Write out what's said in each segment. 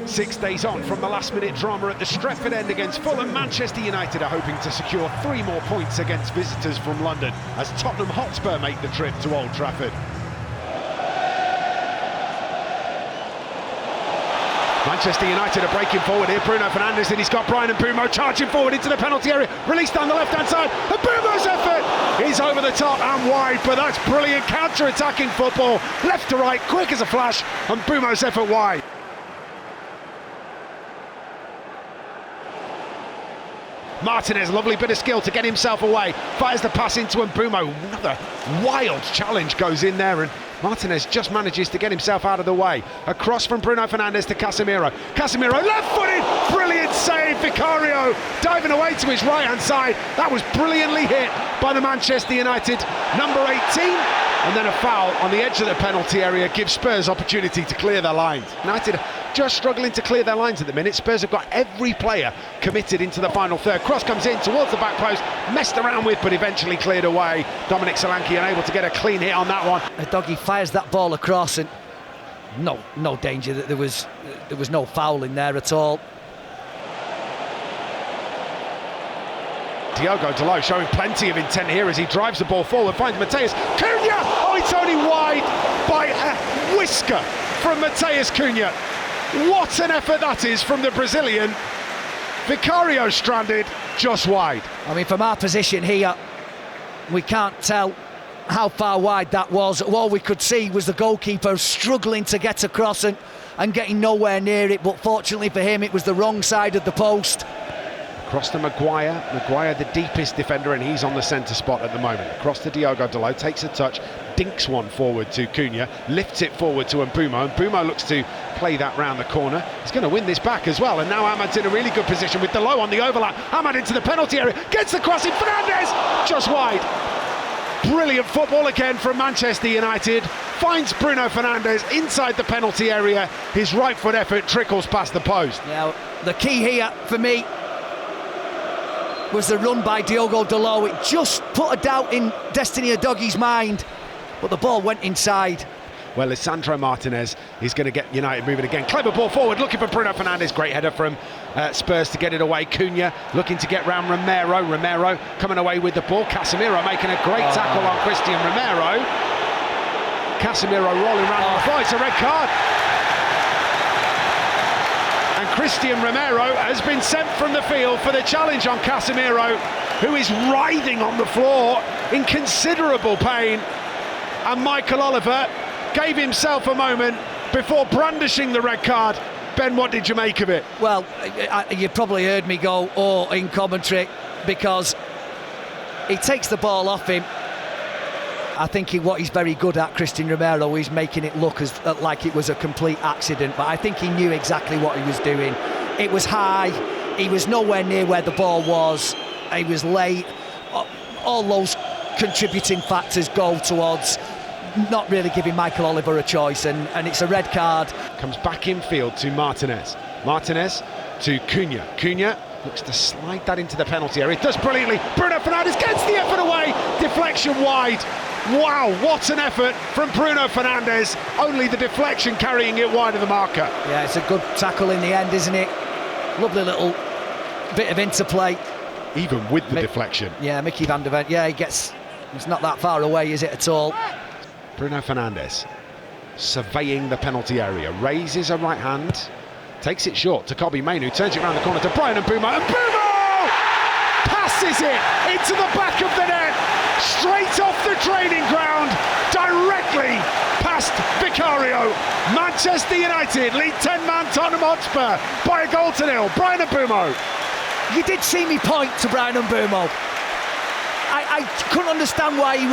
6 days on from the last-minute drama at the Stretford end against Fulham, Manchester United are hoping to secure 3 more points against visitors from London as Tottenham Hotspur make the trip to Old Trafford. Manchester United are breaking forward here. Bruno Fernandes, and he's got Bryan Mbeumo charging forward into the penalty area. Released down the left-hand side. And Mbeumo's effort is over the top and wide, but that's brilliant counter-attacking football. Left to right, quick as a flash, and Mbeumo's effort wide. Martinez, lovely bit of skill to get himself away. Fires the pass into Mbeumo. Another wild challenge goes in there, and Martinez just manages to get himself out of the way. Across from Bruno Fernandes to Casemiro. Casemiro left-footed, brilliant save. Vicario diving away to his right-hand side. That was brilliantly hit by the Manchester United number 18. And then a foul on the edge of the penalty area gives Spurs opportunity to clear their lines. United just struggling to clear their lines at the minute. Spurs have got every player committed into the final third. Cross comes in towards the back post, messed around with, but eventually cleared away. Dominic Solanke unable to get a clean hit on that one. Doggy fires that ball across, and no danger. That there was no foul in there at all. Diogo Dalot showing plenty of intent here as he drives the ball forward, finds Matheus Cunha. Oh, it's only wide by a whisker from Matheus Cunha. What an effort that is from the Brazilian. Vicario stranded, just wide. I mean, from our position here, we can't tell how far wide that was. All we could see was the goalkeeper struggling to get across and getting nowhere near it, but fortunately for him, it was the wrong side of the post. Across to Maguire. Maguire the deepest defender, and he's on the centre spot at the moment. Across to Diogo Dalot, takes a touch, dinks one forward to Cunha, lifts it forward to Mbeumo. Mbeumo looks to play that round the corner. He's going to win this back as well, and now Ahmad's in a really good position with Dalot on the overlap. Ahmad into the penalty area, gets the cross in, Fernandes, just wide. Brilliant football again from Manchester United. Finds Bruno Fernandes inside the penalty area. His right foot effort trickles past the post. Now, the key here for me was the run by Diogo Dalot. It just put a doubt in Destiny Udogi's mind, but the ball went inside. Well, Lisandro Martinez is going to get United moving again. Clever ball forward, looking for Bruno Fernandes. Great header from Spurs to get it away. Cunha looking to get round Romero. Romero coming away with the ball. Casemiro making a great tackle on Christian Romero. Casemiro rolling round on the floor. It's a red card. And Christian Romero has been sent from the field for the challenge on Casemiro, who is writhing on the floor in considerable pain. And Michael Oliver gave himself a moment before brandishing the red card. Ben, what did you make of it? Well, you probably heard me go, oh, in commentary, because he takes the ball off him. I think what he's very good at, Christian Romero, is making it look like it was a complete accident, but I think he knew exactly what he was doing. It was high, he was nowhere near where the ball was, he was late. All those contributing factors go towards not really giving Michael Oliver a choice, and it's a red card. Comes back in field to Martinez. Martinez to Cunha. Cunha looks to slide that into the penalty area. It does brilliantly. Bruno Fernandes gets the effort away. Deflection wide. Wow, what an effort from Bruno Fernandes. Only the deflection carrying it wide of the marker. Yeah, it's a good tackle in the end, isn't it? Lovely little bit of interplay. Even with the deflection. Yeah, Mickey van der Ven. Yeah, it's not that far away, is it, at all? Bruno Fernandes surveying the penalty area. Raises a right hand. Takes it short to Kobbie Mainoo. Turns it around the corner to Bryan Mbeumo. And Mbeumo passes it into the back of the net. Straight off the training ground, directly past Vicario. Manchester United lead 10-man Tottenham Hotspur by a goal to nil. Bryan Mbeumo. You did see me point to Bryan Mbeumo. I couldn't understand why he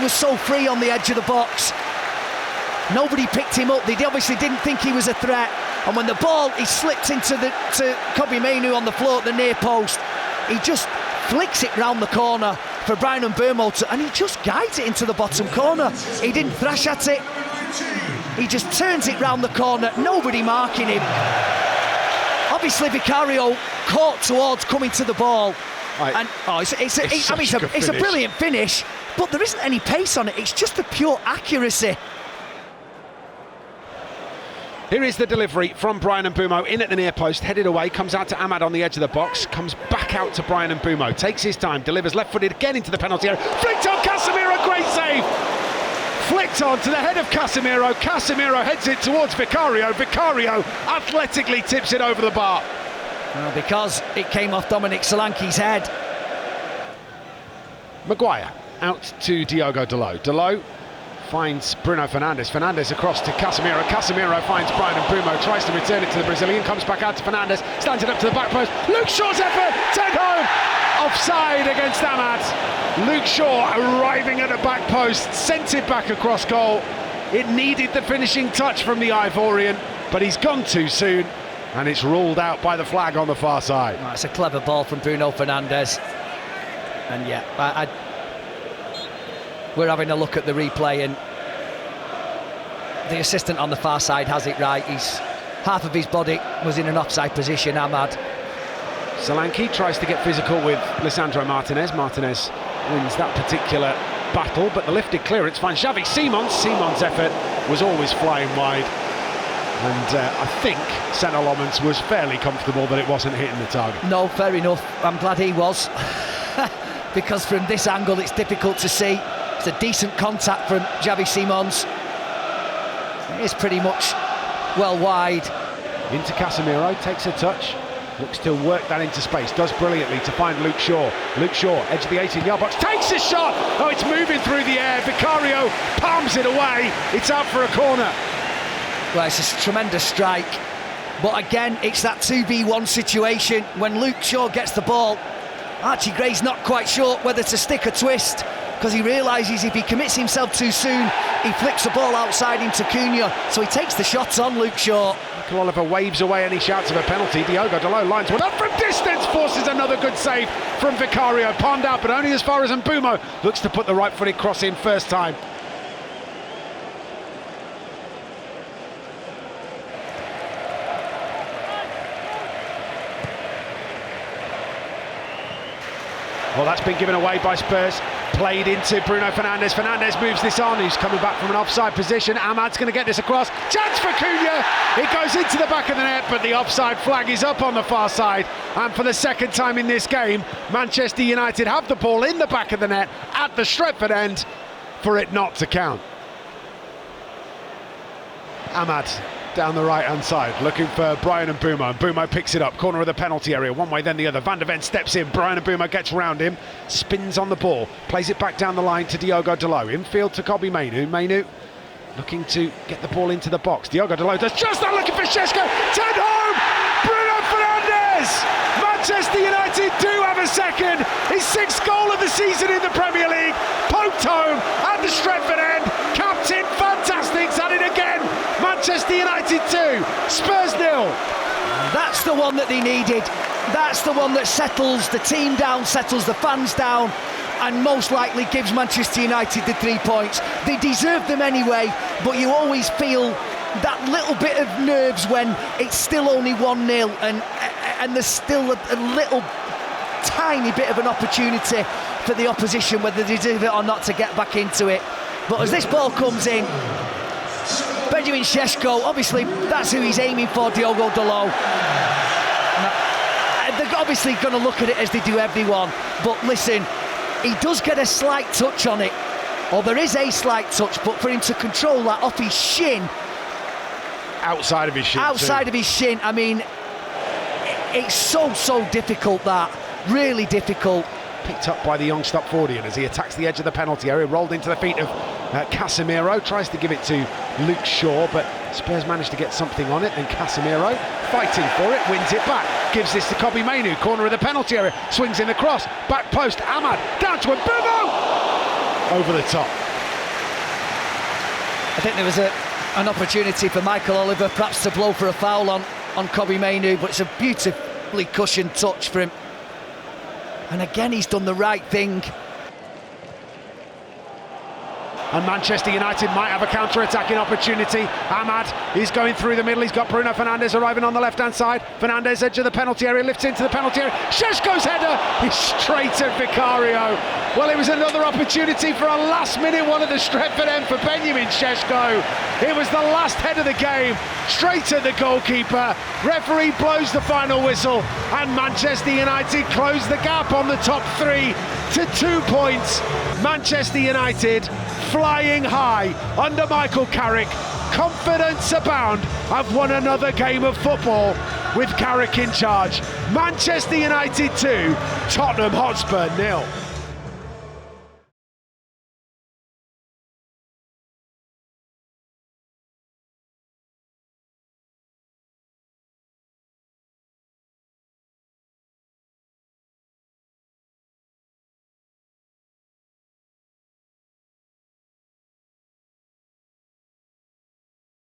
was so free on the edge of the box. Nobody picked him up. They obviously didn't think he was a threat. And when the ball, he slipped into to Kobbie Mainoo on the floor at the near post, he just flicks it round the corner for Bryan Mbeumo, and he just guides it into the bottom corner. He didn't thrash at it. He just turns it round the corner, nobody marking him. Obviously Vicario caught towards coming to the ball. It's a brilliant finish, but there isn't any pace on it. It's just the pure accuracy. Here is the delivery from Bryan Mbeumo in at the near post, headed away, comes out to Ahmad on the edge of the box, comes back out to Bryan Mbeumo, takes his time, delivers left-footed again into the penalty area, flicked on Casemiro, great save! Flicked on to the head of Casemiro, Casemiro heads it towards Vicario, Vicario athletically tips it over the bar. Well, because it came off Dominic Solanke's head. Maguire out to Diogo Dalot, finds Bruno Fernandes, Fernandes across to Casemiro, Casemiro finds Bryan Mbeumo, tries to return it to the Brazilian, comes back out to Fernandes, stands it up to the back post, Luke Shaw's effort, sent home, offside against Ahmad. Luke Shaw arriving at the back post, sent it back across goal. It needed the finishing touch from the Ivorian, but he's gone too soon, and it's ruled out by the flag on the far side. Well, it's a clever ball from Bruno Fernandes, and yeah, we're having a look at the replay, and the assistant on the far side has it right. Half of his body was in an offside position, Ahmad. Solanke tries to get physical with Lisandro Martinez. Martinez wins that particular battle, but the lifted clearance finds Xavi Simons. Simons' effort was always flying wide, and I think St. Lomans was fairly comfortable that it wasn't hitting the target. No, fair enough. I'm glad he was, because from this angle it's difficult to see. It's a decent contact from Xavi Simons. It is pretty much well wide. Into Casemiro, takes a touch, looks to work that into space, does brilliantly to find Luke Shaw. Luke Shaw, edge of the 18-yard box, takes a shot! Oh, it's moving through the air, Vicario palms it away, it's out for a corner. Well, it's a tremendous strike, but again, it's that 2v1 situation. When Luke Shaw gets the ball, Archie Gray's not quite sure whether to stick or twist, because he realises if he commits himself too soon, he flicks the ball outside into Cunha, so he takes the shots on Luke Shaw. Michael Oliver waves away any shouts of a penalty. Diogo Dalot lines one up from distance, forces another good save from Vicario, palmed out, but only as far as Mbeumo looks to put the right-footed cross in first time. Well, that's been given away by Spurs. Played into Bruno Fernandes. Fernandes moves this on. He's coming back from an offside position. Ahmad's going to get this across. Chance for Cunha. It goes into the back of the net, but the offside flag is up on the far side. And for the second time in this game, Manchester United have the ball in the back of the net at the Stretford end for it not to count. Ahmad down the right-hand side, looking for Bryan Mbeumo. Mbeumo picks it up, corner of the penalty area, one way then the other. Van de Ven steps in, Bryan Mbeumo gets round him, spins on the ball, plays it back down the line to Diogo Dalot. Infield to Kobbie Mainoo. Mainoo looking to get the ball into the box. Diogo Dalot does just that, looking for Šeško. Turned home! Bruno Fernandes! Manchester United do have a second. His sixth goal of the season in the Premier League. Poked home at the Stretford end. Captain, fantastic, had it again. Manchester United 2, Spurs 0. That's the one that they needed. That's the one that settles the team down, settles the fans down, and most likely gives Manchester United the 3 points. They deserve them anyway, but you always feel that little bit of nerves when it's still only 1-0 and there's still a little tiny bit of an opportunity for the opposition, whether they deserve it or not, to get back into it. But as this ball comes in, Benjamin Šeško, obviously that's who he's aiming for, Diogo Dalot. They're obviously going to look at it as they do everyone, but listen, he does get a slight touch on it, or there is a slight touch, but for him to control that off his shin, outside of his shin, I mean, it's so difficult, that really difficult. Picked up by the young Stopfordian as he attacks the edge of the penalty area, rolled into the feet of Casemiro, tries to give it to Luke Shaw, but Spurs managed to get something on it, and Casemiro, fighting for it, wins it back, gives this to Kobbie Mainoo, corner of the penalty area, swings in the cross, back post, Ahmad, down to Mbeumo, over the top. I think there was an opportunity for Michael Oliver perhaps to blow for a foul on Kobbie Mainoo, but it's a beautifully cushioned touch for him. And again, he's done the right thing. and Manchester United might have a counter-attacking opportunity. Ahmad is going through the middle. He's got Bruno Fernandes arriving on the left-hand side. Fernandes, edge of the penalty area, lifts into the penalty area. Šeško's header is straight at Vicario. Well, it was another opportunity for a last-minute one at the Stretford end for Benjamin Šeško. It was the last head of the game, straight at the goalkeeper. Referee blows the final whistle, and Manchester United close the gap on the top three to 2 points. Manchester United flying high under Michael Carrick. Confidence abound. Have won another game of football with Carrick in charge. Manchester United 2, Tottenham Hotspur 0.